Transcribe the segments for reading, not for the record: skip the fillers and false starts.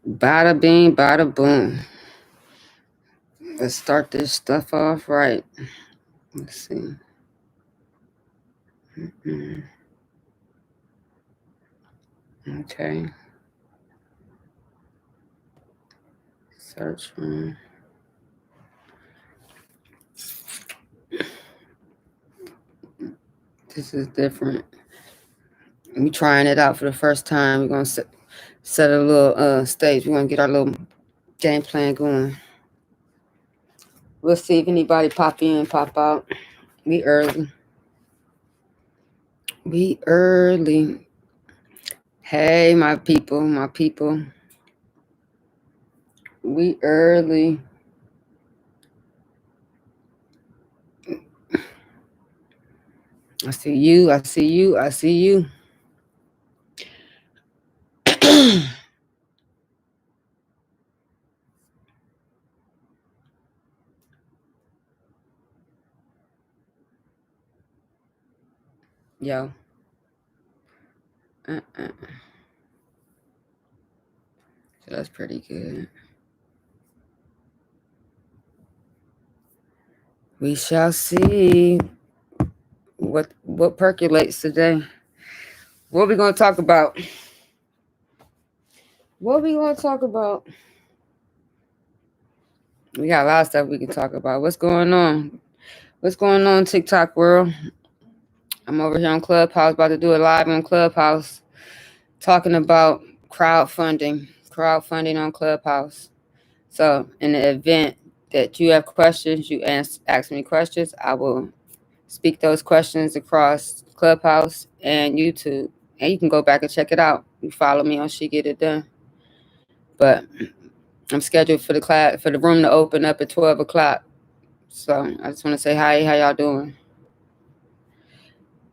Bada bing, bada boom. Let's start this stuff off right. Let's see. Okay. Search room. This is different. We trying it out for the first time. We're gonna set a little stage. We're gonna get our little game plan going. We'll see if anybody pop in, pop out. We early. We early. Hey, my people, my people. We early. I see you. I see you. I see you. Yo. So that's pretty good. We shall see what percolates today. What we gonna talk about? What we gonna talk about? We got a lot of stuff we can talk about. What's going on? What's going on, TikTok world? I'm over here on Clubhouse, about to do a live on Clubhouse, talking about crowdfunding on Clubhouse. So in the event that you have questions, you ask me questions, I will speak those questions across Clubhouse and YouTube. And you can go back and check it out. You follow me on She Get It Done. But I'm scheduled for the room to open up at 12 o'clock. So I just want to say hi, how y'all doing?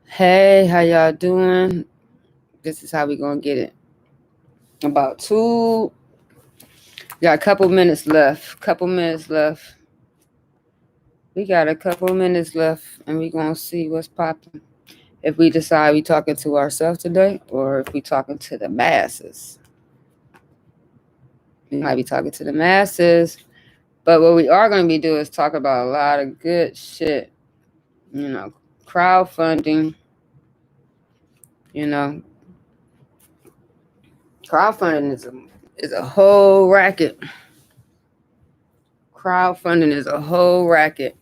Hey, how y'all doing? This is how we gonna get it. We got a couple minutes left. We got a couple minutes left, and we gonna see what's popping. If we decide we talking to ourselves today, or if we talking to the masses. We might be talking to the masses, but what we are gonna be doing is talk about a lot of good shit. You know, crowdfunding. You know, crowdfunding is a whole racket. Crowdfunding is a whole racket.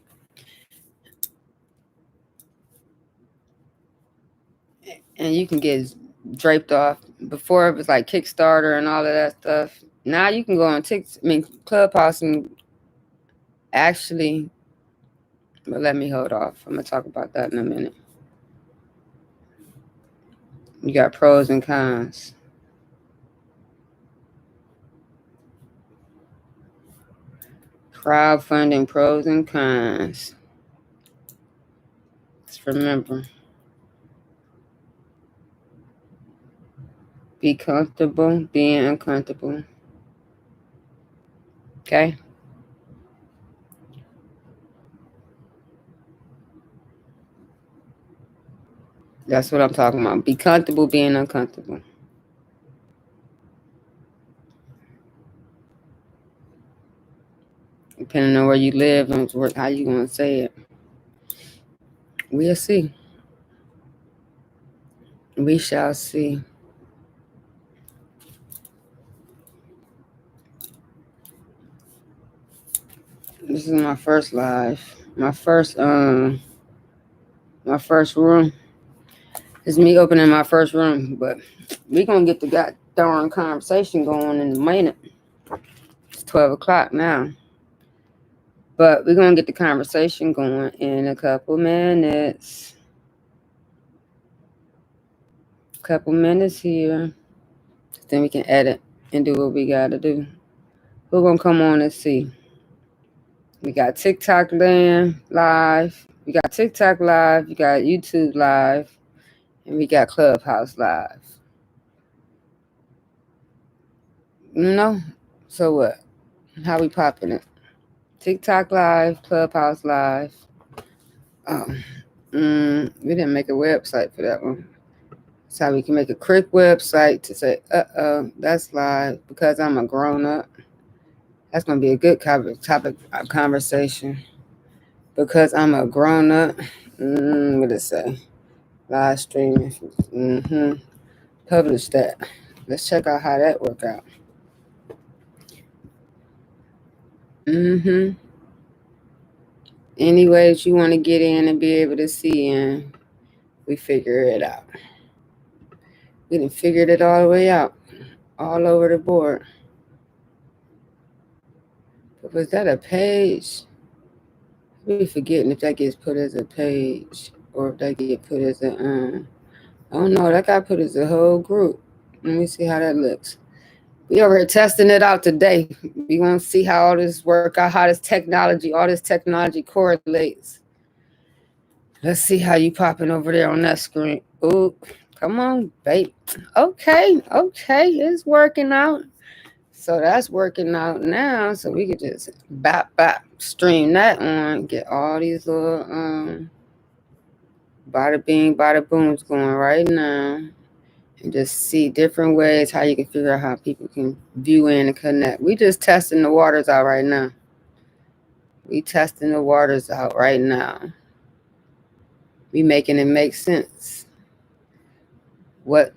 And you can get draped off. Before it was like Kickstarter and all of that stuff. Now you can go on Clubhouse and actually, but let me hold off. I'm gonna talk about that in a minute. You got pros and cons. Crowdfunding pros and cons. Just remember, be comfortable being uncomfortable. Okay? That's what I'm talking about. Be comfortable being uncomfortable. Depending on where you live and how you gonna say it. We'll see. We shall see. This is my first live. My first room. It's me opening my first room, but we gonna get the goddamn conversation going in a minute. It's 12 o'clock now. But we're gonna get the conversation going in a couple minutes. Couple minutes here. Then we can edit and do what we gotta do. Who gonna come on and see? We got TikTok land live. We got TikTok live. We got YouTube live. And we got Clubhouse live. You know? So what? How we popping it? TikTok live, Clubhouse live. We didn't make a website for that one. That's how we can make a quick website to say, that's live because I'm a grown up. That's going to be a good topic of conversation. Because I'm a grown up. What did it say? Live streaming. Publish that. Let's check out how that work out. Any way that you want to get in and be able to see in, we figure it out. We done figured it all the way out. All over the board. But was that a page? I be forgetting if that gets put as a page or if that get put as a I don't know, that got put as a whole group. Let me see how that looks. We over here testing it out today. We want to see how all this work out, how all this technology correlates. Let's see how you popping over there on that screen. Ooh, come on, babe. Okay, it's working out. So that's working out now. So we could just bap stream that on, get all these little bada bing, bada booms going right now. And just see different ways how you can figure out how people can view in and connect. We just testing the waters out right now. We making it make sense. What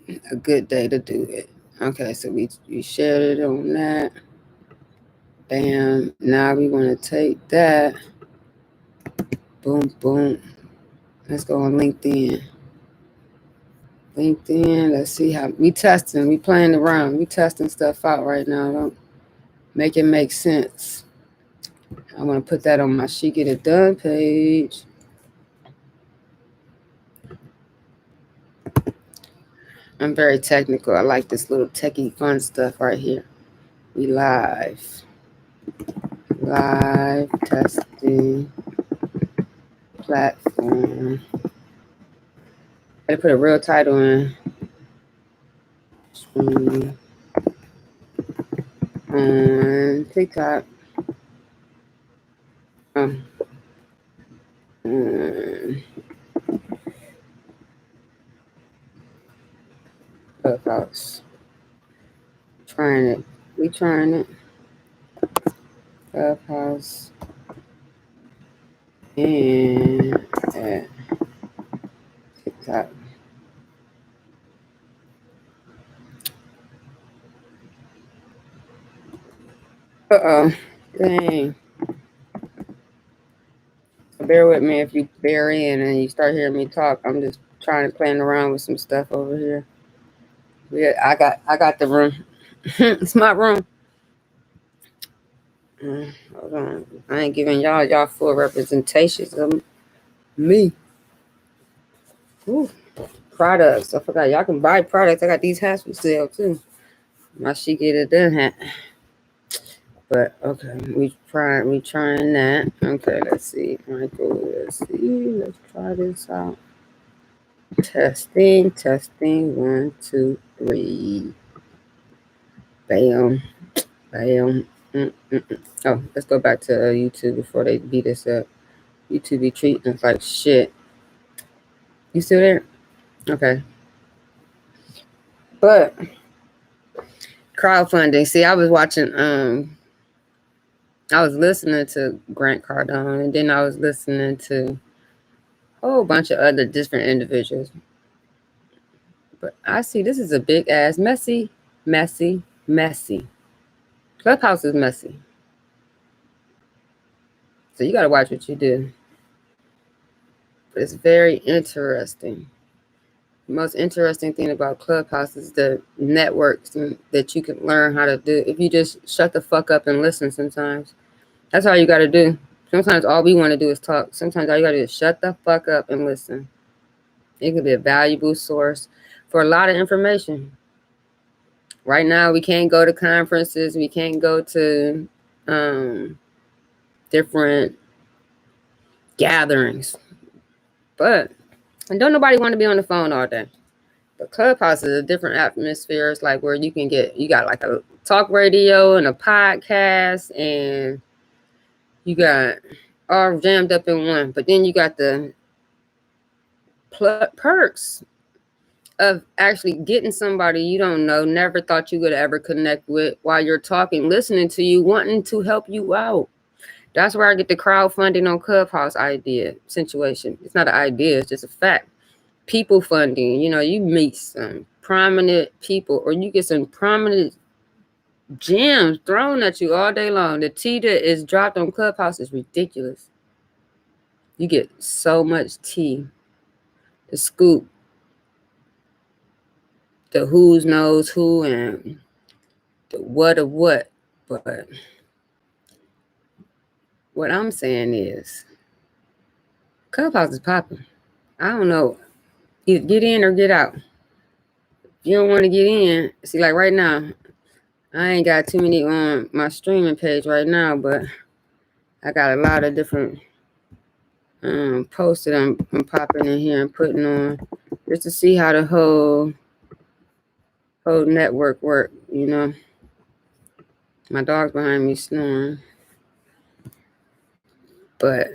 a good day to do it. Okay, so we shared it on that. Bam. Now we want to take that. Boom, boom. Let's go on LinkedIn. Let's see how we testing. We playing around. We testing stuff out right now. Don't make it make sense. I want to put that on my She Get It Done page. I'm very technical. I like this little techie fun stuff right here. We live testing platform. I put a real title in. On TikTok. Clubhouse. Trying it. We trying it. Clubhouse. And at TikTok. Dang. Bear with me if you bear in and you start hearing me talk. I'm just trying to playing around with some stuff over here. I got the room. It's my room. Hold on. I ain't giving y'all full representations of me. Ooh, products. I forgot y'all can buy products. I got these hats for sale too. My She Get It Done hat. But okay, we trying that. Okay, let's see. Michael, let's try this out. Testing. 1, 2, 3. Bam. Oh, let's go back to YouTube before they beat us up. YouTube be treating us like shit. You still there? Okay. But crowdfunding. See, I was watching. I was listening to Grant Cardone, and then I was listening to a whole bunch of other different individuals. But I see this is a big ass messy. Clubhouse is messy. So you gotta watch what you do. But it's very interesting. The most interesting thing about Clubhouse is the networks that you can learn how to do. If you just shut the fuck up and listen sometimes. That's all you got to do. Sometimes all we want to do is talk. Sometimes all you got to do is shut the fuck up and listen. It could be a valuable source for a lot of information. Right now, we can't go to conferences. We can't go to different gatherings. But don't nobody want to be on the phone all day. But Clubhouse is a different atmosphere. It's like where you got like a talk radio and a podcast, and you got all jammed up in one. But then you got the perks. of actually getting somebody you don't know, never thought you could ever connect with while you're talking, listening to you, wanting to help you out. That's where I get the crowdfunding on Clubhouse idea situation. It's not an idea, it's just a fact. People funding, you know, you meet some prominent people or you get some prominent gems thrown at you all day long. The tea that is dropped on Clubhouse is ridiculous. You get so much tea. The scoop, the who's knows who, and the what of what. But what I'm saying is, Clubhouse is popping. I don't know. Either get in or get out. If you don't want to get in, see, like right now, I ain't got too many on my streaming page right now, but I got a lot of different posts that I'm popping in here and putting on just to see how the whole network work, you know. My dog's behind me snoring. But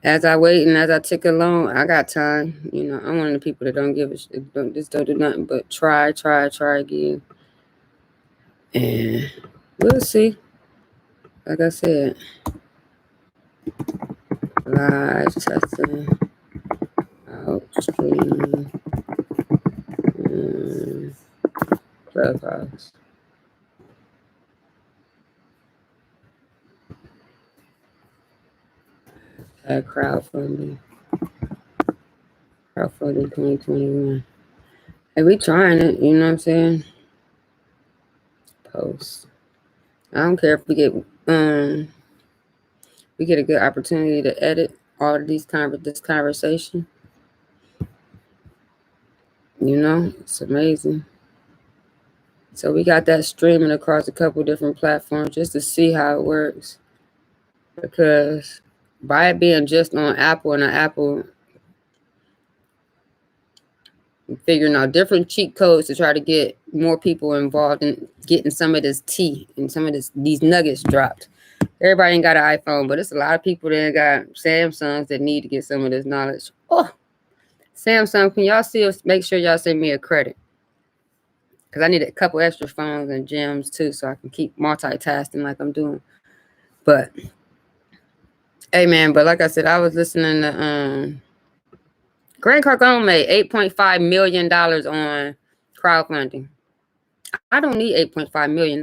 as I wait and as I tick along, I got time. You know, I'm one of the people that don't give a shit, don't do nothing but try again. And we'll see. Like I said, live testing, out stream, Clubhouse. At crowdfunding 2021. Hey, we trying it, you know what I'm saying? Post. I don't care if we get a good opportunity to edit all of this conversation. You know, it's amazing. So we got that streaming across a couple different platforms just to see how it works. Because by it being just on Apple and an Apple, figuring out different cheat codes to try to get more people involved in getting some of this tea and some of these nuggets dropped. Everybody ain't got an iPhone, but it's a lot of people that got Samsungs that need to get some of this knowledge. Oh, Samsung, can y'all see us? Make sure y'all send me a credit. Because I need a couple extra phones and gems too, so I can keep multitasking like I'm doing. But, hey man, but like I said, I was listening to Grant Cardone made $8.5 million on crowdfunding. I don't need $8.5 million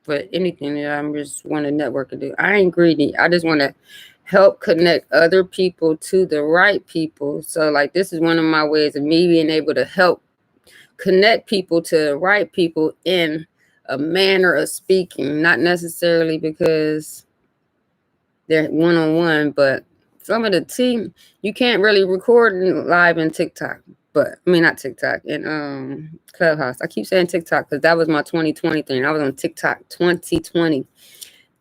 for anything that I'm just want to network to do. I ain't greedy. I just want to help connect other people to the right people. So like this is one of my ways of me being able to help connect people to the right people in a manner of speaking, not necessarily because they're one-on-one, but some of the team, you can't really record live in TikTok, but I mean, not TikTok, in Clubhouse. I keep saying TikTok because that was my 2020 thing. I was on TikTok 2020,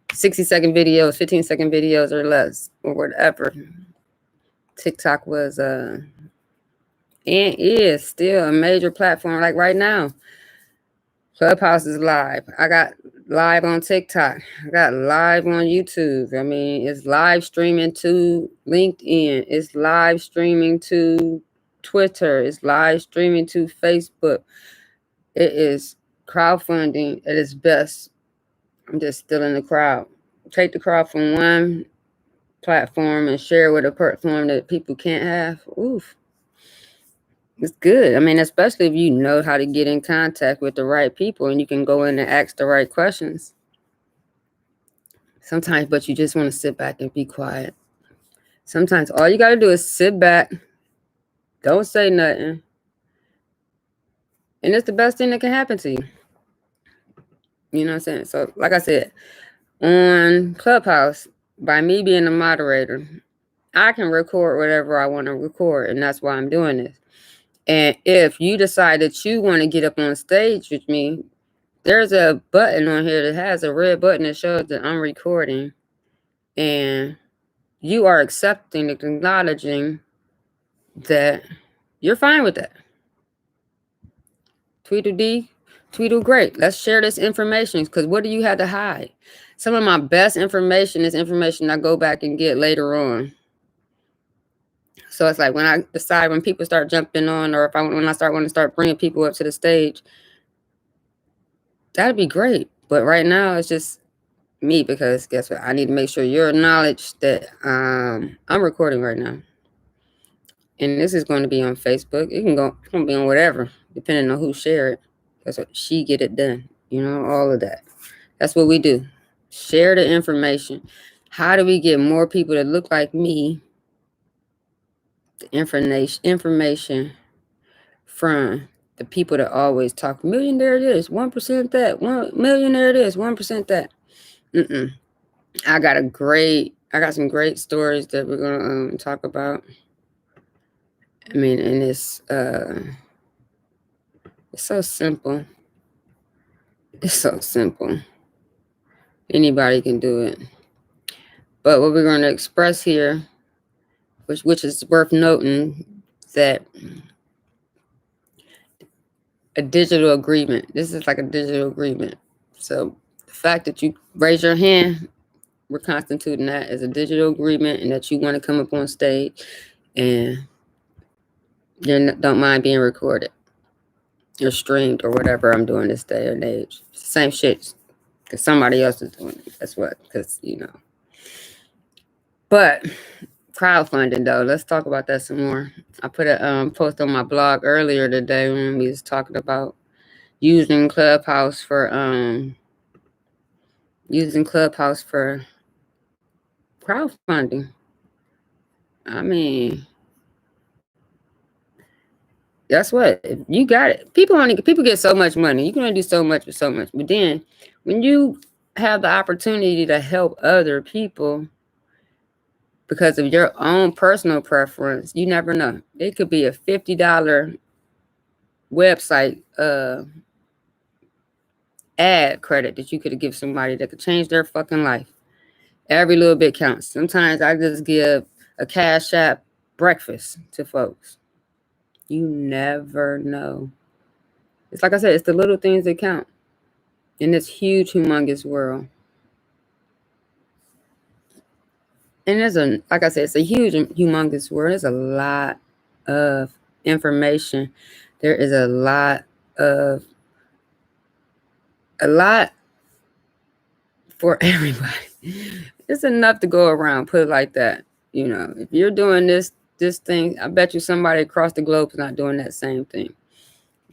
60-second videos, 15-second videos or less, or whatever. TikTok was, and is still a major platform. Like right now, Clubhouse is live. I got live on TikTok. I got live on YouTube. I mean, it's live streaming to LinkedIn. It's live streaming to Twitter. It's live streaming to Facebook. It is crowdfunding at its best. I'm just still in the crowd. Take the crowd from one platform and share with a platform that people can't have. Oof. It's good. I mean, especially if you know how to get in contact with the right people and you can go in and ask the right questions. Sometimes, but you just want to sit back and be quiet. Sometimes all you got to do is sit back, don't say nothing, and it's the best thing that can happen to you. You know what I'm saying? So, like I said, on Clubhouse, by me being a moderator, I can record whatever I want to record, and that's why I'm doing this. And if you decide that you want to get up on stage with me, there's a button on here that has a red button that shows that I'm recording. And you are accepting, acknowledging that you're fine with that. Tweedle great. Let's share this information because what do you have to hide? Some of my best information is information I go back and get later on. So it's like when I decide, when people start jumping on, or when I start wanting to start bringing people up to the stage, that'd be great. But right now it's just me, because guess what? I need to make sure you're acknowledged that I'm recording right now. And this is going to be on Facebook. It's going to be on whatever, depending on who share it. That's what she get it done. All of that. That's what we do. Share the information. How do we get more people that look like me the information from the people that always talk millionaire this, 1% that, 1 millionaire this, 1% that? I got some great stories that we're gonna talk about. I mean, and it's so simple. It's so simple. Anybody can do it. But what we're going to express here, which is worth noting, that a digital agreement. This is like a digital agreement. So the fact that you raise your hand, we're constituting that as a digital agreement, and that you want to come up on stage and you don't mind being recorded or streamed or whatever I'm doing this day and age. Same shit, because somebody else is doing it. That's what, because, But crowdfunding, though, let's talk about that some more. I put a post on my blog earlier today when we was talking about using Clubhouse for crowdfunding. I mean, that's what, if you got it. People get so much money. You can only do so much with so much. But then when you have the opportunity to help other people because of your own personal preference, you never know. It could be a $50 website ad credit that you could give somebody that could change their fucking life. Every little bit counts. Sometimes I just give a Cash App breakfast to folks. You never know. It's like I said, it's the little things that count in this huge, humongous world. And like I said, it's a huge, humongous world. There's a lot of information. There is a lot for everybody. It's enough to go around, put it like that. If you're doing this thing, I bet you somebody across the globe is not doing that same thing.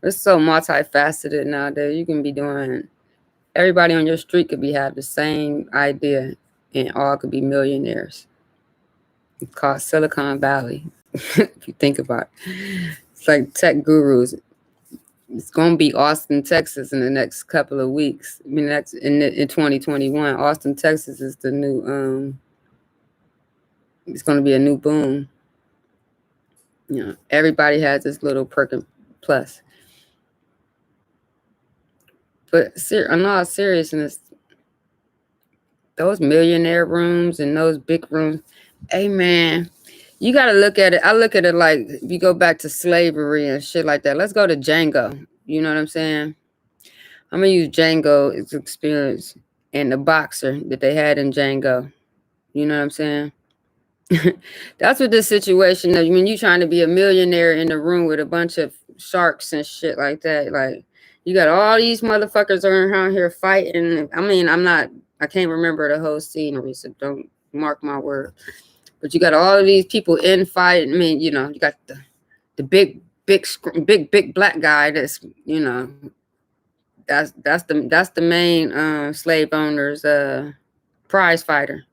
It's so multifaceted nowadays. You can be doing, everybody on your street could have the same idea, and all could be millionaires. It's called Silicon Valley, if you think about it. It's like tech gurus. It's going to be Austin, Texas in the next couple of weeks. I mean, that's in 2021. Austin, Texas is the new, it's going to be a new boom. Everybody has this little Perkin Plus. But in all seriousness, those millionaire rooms and those big rooms, hey man, you got to look at it. I look at it like, if you go back to slavery and shit like that, let's go to Django. You know what I'm saying? I'm going to use Django's experience and the boxer that they had in Django. You know what I'm saying? That's what this situation is. When you trying to be a millionaire in the room with a bunch of sharks and shit like that, like you got all these motherfuckers around here fighting. I mean, I can't remember the whole scenery, so don't mark my word. But you got all of these people in fight. I mean, you got the big black guy that's, that's the main slave owner's prize fighter.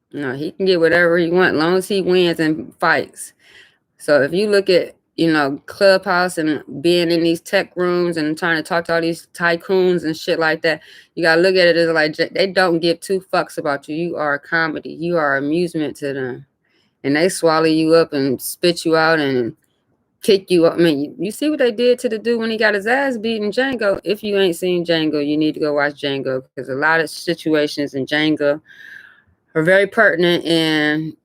He can get whatever he wants as long as he wins and fights. So if you look at, Clubhouse and being in these tech rooms and trying to talk to all these tycoons and shit like that, you got to look at it as like, they don't give two fucks about you. You are a comedy. You are amusement to them. And they swallow you up and spit you out and kick you up. I mean, you see what they did to the dude when he got his ass beat in Django. If you ain't seen Django, you need to go watch Django, because a lot of situations in Django are very pertinent and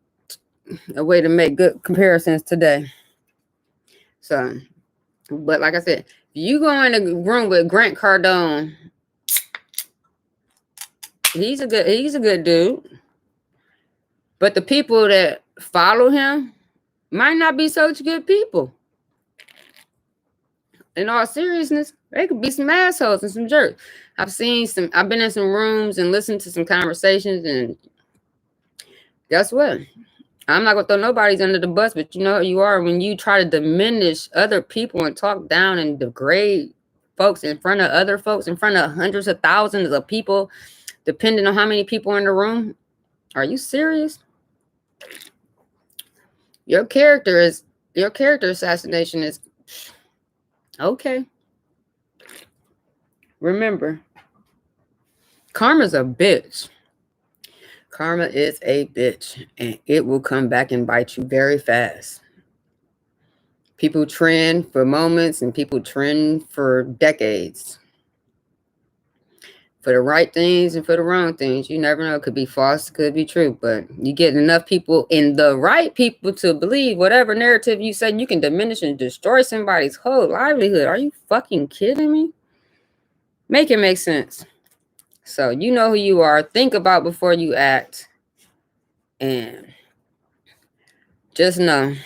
a way to make good comparisons today. So, but like I said, you go in a room with Grant Cardone, he's a good dude. But the people that follow him might not be such good people. In all seriousness, they could be some assholes and some jerks. I've been in some rooms and listened to some conversations, and guess what? I'm not gonna throw nobody's under the bus, but you know who you are when you try to diminish other people and talk down and degrade folks in front of other folks, in front of hundreds of thousands of people, depending on how many people in the room. Are you serious? Your character assassination is okay. Remember, karma's a bitch. Karma is a bitch, and it will come back and bite you very fast. People trend for moments, and people trend for decades. For the right things and for the wrong things. You never know. It could be false, it could be true. But you get enough people in the right people to believe whatever narrative you say, you can diminish and destroy somebody's whole livelihood. Are you fucking kidding me? Make it make sense. So you know who you are. Think about before you act. And just know,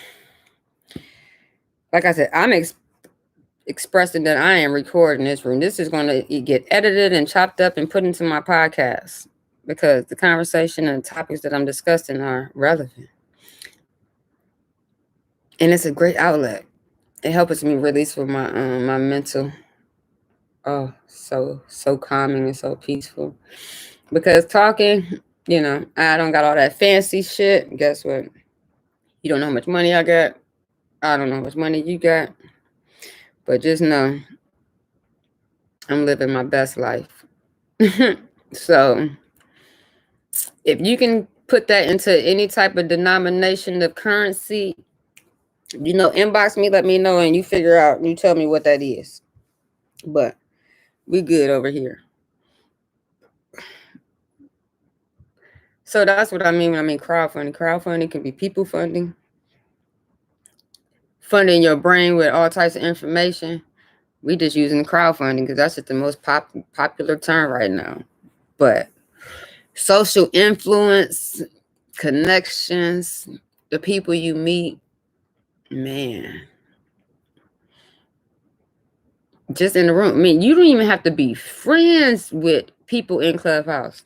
like I said, I'm expressing that I am recording this room. This is going to get edited and chopped up and put into my podcast because the conversation and topics that I'm discussing are relevant. And it's a great outlet. It helps me release with my my mental. Oh, so calming and so peaceful. Because talking, I don't got all that fancy shit. Guess what? You don't know how much money I got. I don't know how much money you got. But just know I'm living my best life. So if you can put that into any type of denomination of currency, inbox me, let me know, and you figure out, you tell me what that is. But we good over here. So that's what I mean when I mean crowdfunding. Crowdfunding can be people funding your brain with all types of information. We just using crowdfunding because that's just the most popular term right now. But social influence, connections, the people you meet, man, just in the room. I mean, you don't even have to be friends with people in Clubhouse.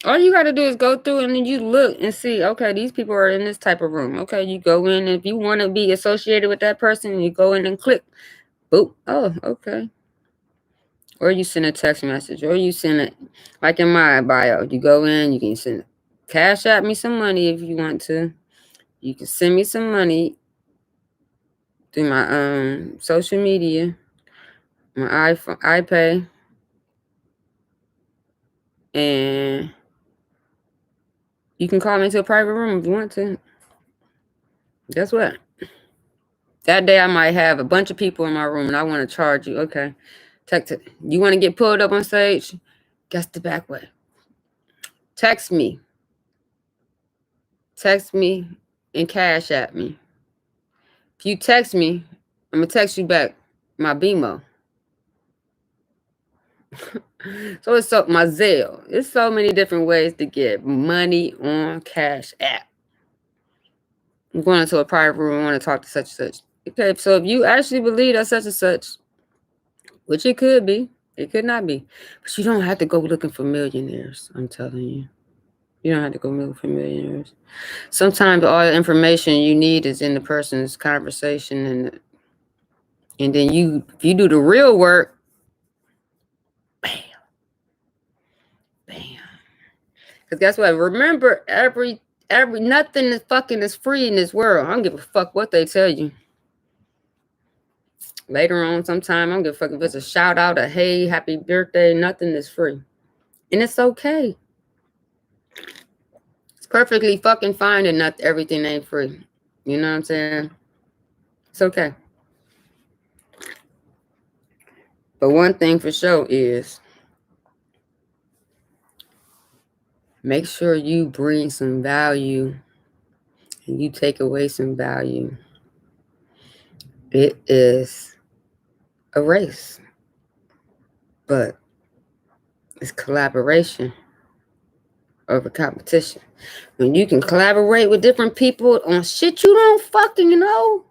All you got to do is go through and then you look and see, okay, these people are in this type of room. Okay, you go in. If you want to be associated with that person, you go in and click. Boop. Oh, okay. Or you send a text message, or you send it, like in my bio, you go in, you can send cash at me some money if you want to. You can send me some money through my social media, my iPhone, iPay, and you can call me to a private room if you want to. Guess what? That day I might have a bunch of people in my room and I want to charge you. Okay. Text it. You want to get pulled up on stage? Guess the back way. Text me. Text me and cash at me. If you text me, I'm going to text you back my BMO. So it's my Zelle. It's so many different ways to get money on Cash App. I'm going into a private room. I want to talk to such and such. Okay, so if you actually believe that such and such, which it could be, it could not be, but you don't have to go looking for millionaires. I'm telling you, you don't have to go looking for millionaires. Sometimes all the information you need is in the person's conversation, and then if you do the real work, bam. Because guess what? Remember, every nothing is fucking is free in this world. I don't give a fuck what they tell you. Later on, sometime, I don't give a fuck if it's a shout out, a hey, happy birthday. Nothing is free, and it's okay. It's perfectly fucking fine that not everything ain't free. You know what I'm saying? It's okay. But one thing for sure is make sure you bring some value and you take away some value. It is a race, but it's collaboration. over competition. When you can collaborate with different people on shit you don't fucking know.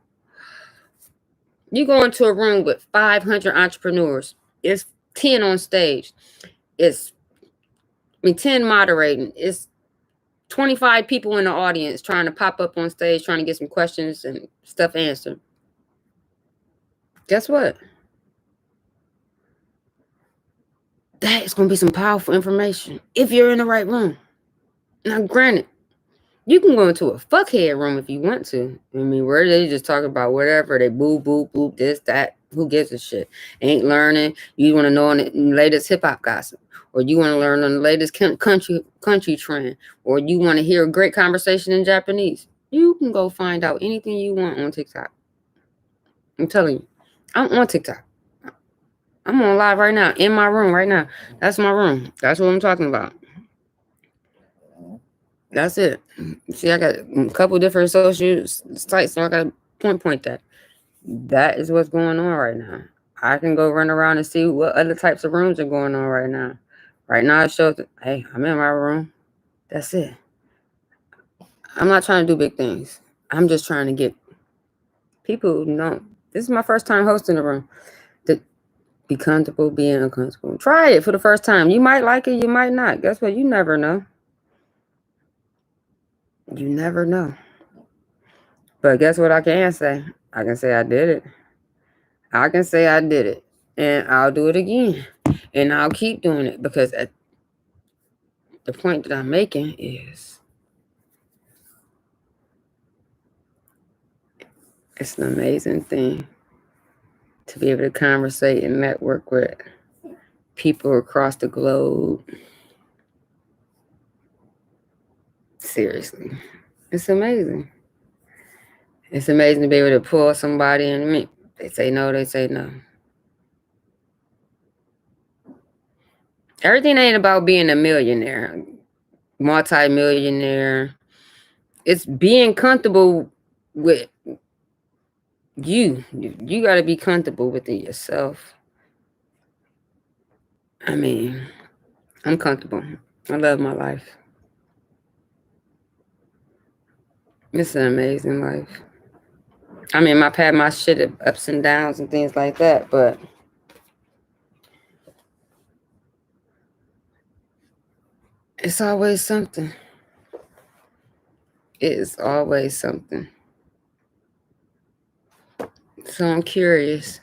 You go into a room with 500 entrepreneurs. It's 10 on stage. It's 10 moderating. It's 25 people in the audience trying to pop up on stage, trying to get some questions and stuff answered. Guess what? That is going to be some powerful information if you're in the right room. Now, granted, you can go into a fuckhead room if you want to. I mean, where they just talk about whatever. They boo, boo, boo, this, that. Who gives a shit? Ain't learning. You want to know on the latest hip-hop gossip. Or you want to learn on the latest country trend. Or you want to hear a great conversation in Japanese. You can go find out anything you want on TikTok. I'm telling you. I'm on TikTok. I'm on live right now. In my room right now. That's my room. That's what I'm talking about. That's it. See, I got a couple different social sites, so I got to point that. That is what's going on right now. I can go run around and see what other types of rooms are going on right now. Right now, it shows that, hey, I'm in my room. That's it. I'm not trying to do big things. I'm just trying to get people who know. This is my first time hosting a room. To be comfortable being uncomfortable. Try it for the first time. You might like it, you might not. Guess what? You never know. You never know. But guess what I can say? I can say I did it. I can say I did it. And I'll do it again. And I'll keep doing it. Because at the point that I'm making is it's an amazing thing to be able to conversate and network with people across the globe. Seriously. It's amazing. It's amazing to be able to pull somebody in me. They say no, they say no. Everything ain't about being a millionaire, multi-millionaire. It's being comfortable with you. You got to be comfortable within yourself. I mean, I'm comfortable. I love my life. It's an amazing life. I mean, I've had my shit ups and downs and things like that, but it's always something. It is always something. So I'm curious.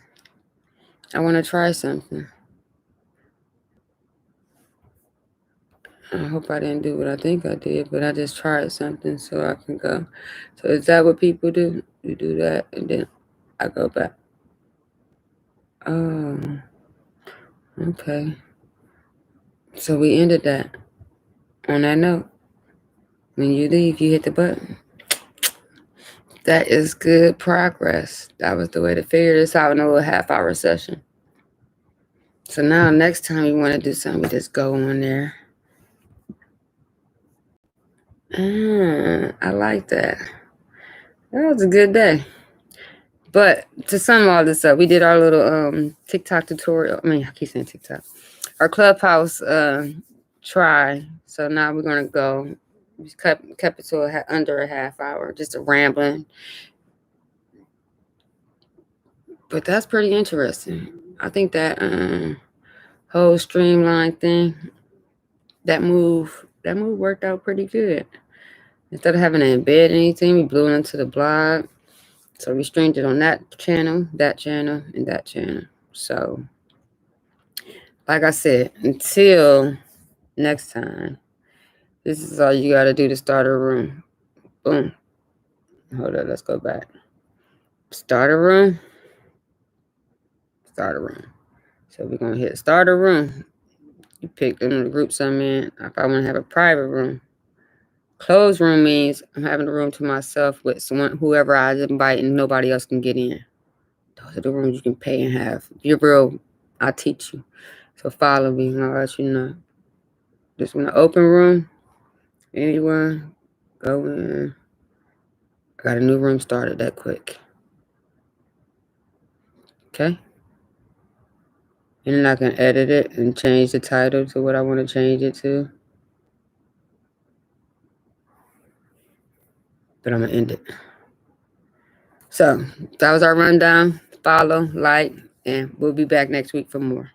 I want to try something. I hope I didn't do what I think I did, but I just tried something so I can go. So is that what people do? You do that and then I go back. Oh, okay. So we ended that. On that note, when you leave, you hit the button. That is good progress. That was the way to figure this out in a little half-hour session. So now next time you want to do something, we just go on there. I like that. That was a good day. But to sum all this up, we did our little TikTok tutorial. I mean, I keep saying TikTok. Our Clubhouse try. So now we're going to go. We kept it to under a half hour, just a rambling. But that's pretty interesting. I think that whole streamline thing, that move worked out pretty good. Instead of having to embed anything, we blew it into the blog. So we streamed it on that channel, and that channel. So, like I said, until next time, this is all you got to do to start a room. Boom. Hold on, let's go back. Start a room. Start a room. So we're going to hit start a room. You pick them groups I'm in. If I want to have a private room. Closed room means I'm having a room to myself with someone, whoever I invite, and nobody else can get in. Those are the rooms you can pay and have. If you're real, I'll teach you. So follow me and I'll let you know. Just want an open room. Anyone, go in. I got a new room started that quick. Okay? And then I can edit it and change the title to what I want to change it to. But I'm going to end it. So that was our rundown. Follow, like, and we'll be back next week for more.